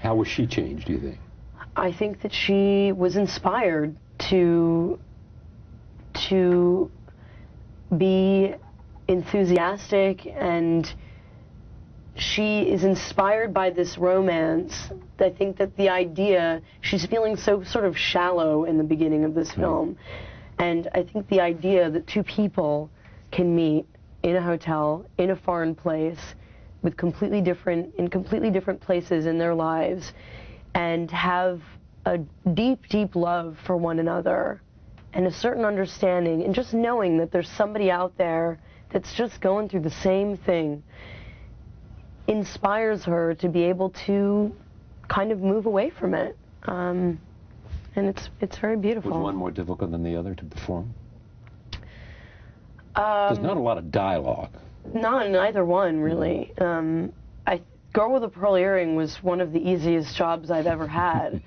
How was she changed, do you think? I think that she was inspired to be enthusiastic, and she is inspired by this romance. I think that the idea, she's feeling so sort of shallow in the beginning of this film, and I think the idea that two people can meet in a hotel, in a foreign place, with completely different places in their lives, and have a deep, deep love for one another, and a certain understanding, and just knowing that there's somebody out there that's just going through the same thing, inspires her to be able to kind of move away from it. And it's very beautiful. Was one more difficult than the other to perform? There's not a lot of dialogue. Not in either one, really. Girl with a Pearl Earring was one of the easiest jobs I've ever had.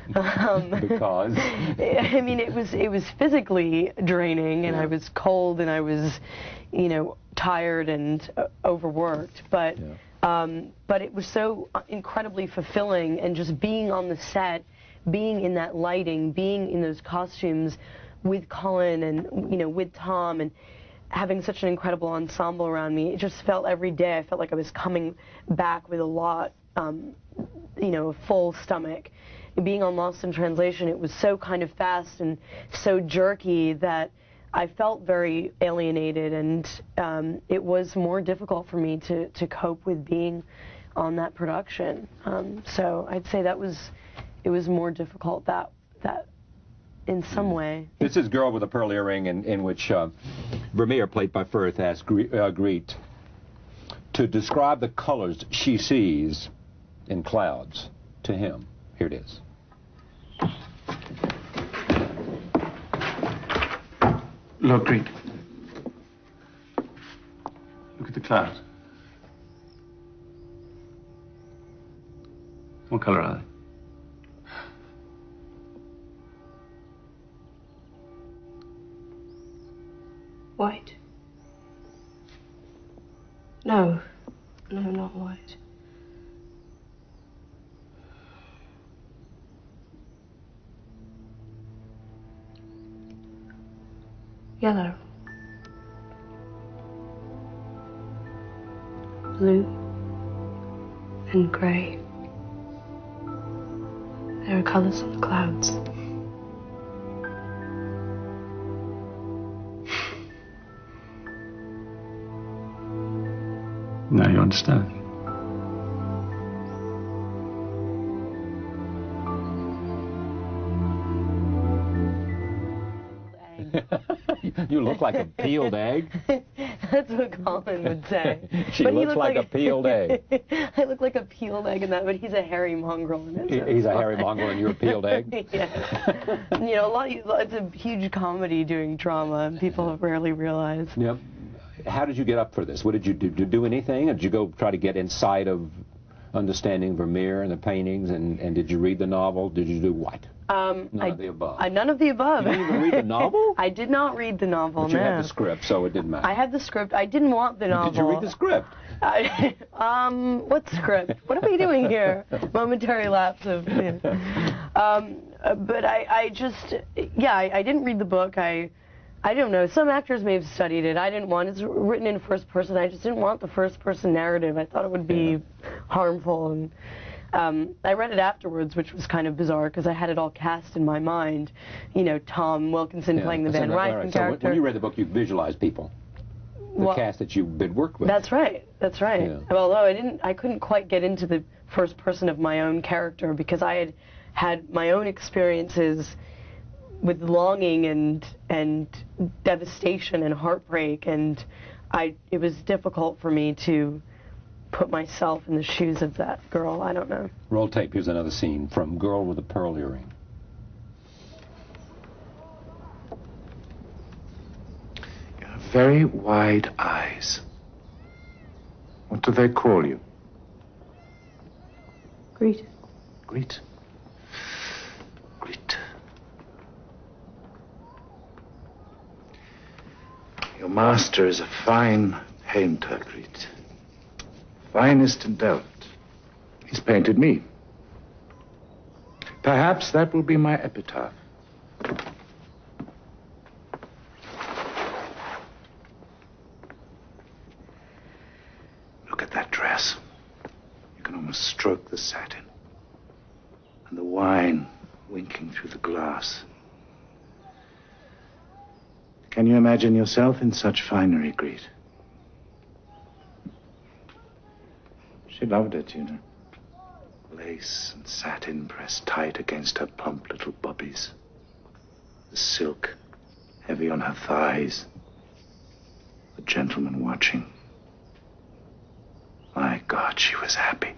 Because? I mean, it was physically draining, and I was cold, and I was, you know, tired and overworked. But it was so incredibly fulfilling, and just being on the set, being in that lighting, being in those costumes with Colin and, you know, with Tom, and having such an incredible ensemble around me. It just felt every day, I felt like I was coming back with a lot, you know, a full stomach. And being on Lost in Translation, it was so kind of fast and so jerky that I felt very alienated, and it was more difficult for me to cope with being on that production. So I'd say it was more difficult that in some way. This is Girl with a Pearl Earring, in which Vermeer, played by Firth, asked Greet to describe the colors she sees in clouds to him. Here it is. Look, Greet. Look at the clouds. What color are they? White. No, not white. Yellow. Blue. And grey. There are colors on the clouds. Now you understand. You look like a peeled egg. That's what Colin would say. She looks like a peeled egg. I look like a peeled egg in that, but he's a hairy mongrel in it. He's a hairy mongrel and you're a peeled egg? Yeah. You know, it's a huge comedy doing drama, and people have rarely realized. Yep. How did you get up for this? What did you do? Did you do anything? Or did you go try to get inside of understanding Vermeer and the paintings? And did you read the novel? Did you do what? None of the above. None of the above. You didn't even read the novel? I did not read the novel, But you had the script, so it didn't matter. I had the script. I didn't want the novel. Did you read the script? What script? What are we doing here? Momentary lapse of... but I just... Yeah, I didn't read the book. I don't know. Some actors may have studied it. I didn't want it. It's written in first person. I just didn't want the first person narrative. I thought it would be harmful. And I read it afterwards, which was kind of bizarre because I had it all cast in my mind. You know, Tom Wilkinson playing the Van Rycken character. So when you read the book, you visualized people, the cast that you've been worked with. That's right. That's right. Yeah. Although I couldn't quite get into the first person of my own character because I had my own experiences with longing and devastation and heartbreak, and it was difficult for me to put myself in the shoes of that girl. I don't know. Roll tape. Here's another scene from Girl with a Pearl Earring. You have very wide eyes. What do they call you? Greet. Greet. Greet. Your master is a fine painter, Greet. Finest in Delft. He's painted me. Perhaps that will be my epitaph. Look at that dress. You can almost stroke the satin. And the wine winking through the glass. Can you imagine yourself in such finery, Greet? She loved it, you know. Lace and satin pressed tight against her plump little bobbies. The silk heavy on her thighs. The gentleman watching. My God, she was happy.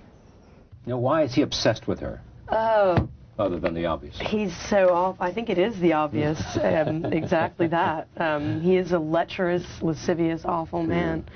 Now, why is he obsessed with her? Oh. Other than the obvious. He's so off. I think it is the obvious. Exactly that. He is a lecherous, lascivious, awful man.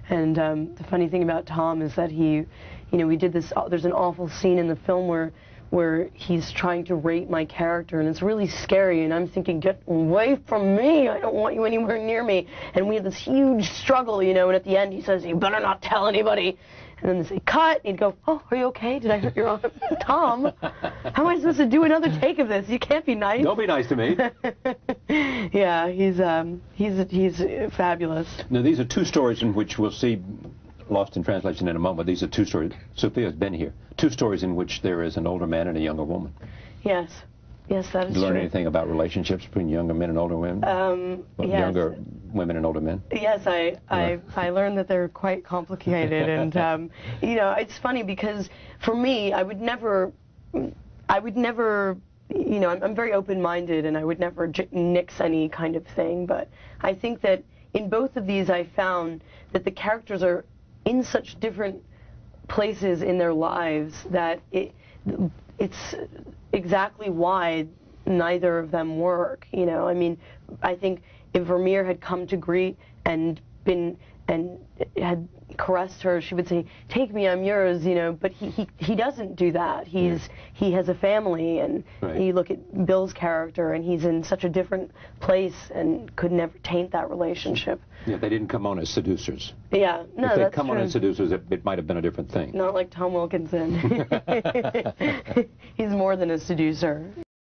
And the funny thing about Tom is that he, you know, we did this. There's an awful scene in the film where he's trying to rape my character, and it's really scary. And I'm thinking, get away from me! I don't want you anywhere near me. And we have this huge struggle, you know. And at the end, he says, "You better not tell anybody." And then they say, cut, and he'd go, "Oh, are you okay? Did I hurt your arm?" Tom, how am I supposed to do another take of this? You can't be nice. Don't be nice to me. Yeah, he's fabulous. Now, these are two stories in which we'll see, lost in translation in a moment, these are two stories. Sophia's been here. Two stories in which there is an older man and a younger woman. Yes. Yes, that is Did you learn true. anything about relationships between younger men and older women? Yes. Younger women and older men? Yes, I learned that they're quite complicated, and you know, it's funny because for me, I would never, you know, I'm very open-minded, and I would never nix any kind of thing. But I think that in both of these, I found that the characters are in such different places in their lives that it's exactly why neither of them work. You know, I mean, I think if Vermeer had come to Greet and had caressed her, she would say, "Take me, I'm yours," you know. But he doesn't do that. He has a family, and you look at Bill's character, and he's in such a different place and could never taint that relationship. Yeah, they didn't come on as seducers. Yeah, no, if they'd that's come true. on as seducers, it might have been a different thing. Not like Tom Wilkinson. He's more than a seducer.